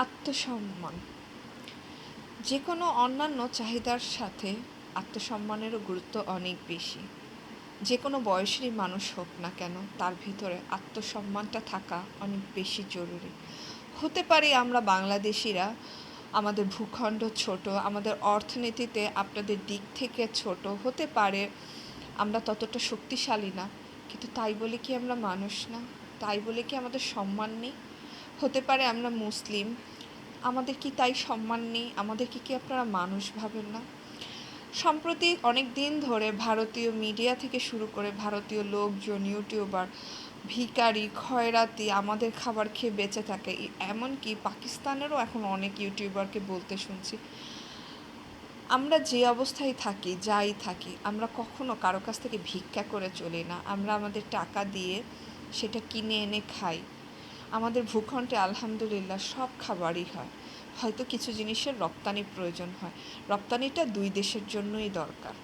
আত্মসম্মান যে কোনো অন্যান্য চাহিদার সাথে আত্মসম্মানেরও গুরুত্ব অনেক বেশি। যে কোনো বয়সেরই মানুষ হোক না কেন, তার ভিতরে আত্মসম্মানটা থাকা অনেক বেশি জরুরি। হতে পারি আমরা বাংলাদেশিরা, আমাদের ভূখণ্ড ছোট, আমাদের অর্থনীতিতে আপনাদের দিক থেকে ছোট হতে পারে, আমরা ততটা শক্তিশালী না, কিন্তু তাই বলে কি আমরা মানুষ না? তাই বলে কি আমাদের সম্মান নেই? হতে পারে আমরা মুসলিম, আমাদের কি তাই সম্মান নেই? আমাদেরকে কি আপনারা মানুষ ভাবেন না? সম্প্রতি অনেক দিন ধরে ভারতীয় মিডিয়া থেকে শুরু করে ভারতীয় লোকজন, ইউটিউবার, ভিখারি, খয়রাতি আমাদের খাবার খেয়ে বেঁচে থাকে। এমনকি পাকিস্তানেরও এখন অনেক ইউটিউবারকে বলতে শুনছি, আমরা যে অবস্থায় থাকি, যাই থাকি, আমরা কখনো কারো কাছ থেকে ভিক্ষা করে চলি না। আমরা আমাদের টাকা দিয়ে সেটা কিনে এনে খাই। আমাদের ভূখণ্ডে আলহামদুলিল্লাহ সব খাবারই হয়। হয়তো কিছু জিনিসের রপ্তানি প্রয়োজন হয়, রপ্তানিটা 2 দেশের জন্যই দরকার।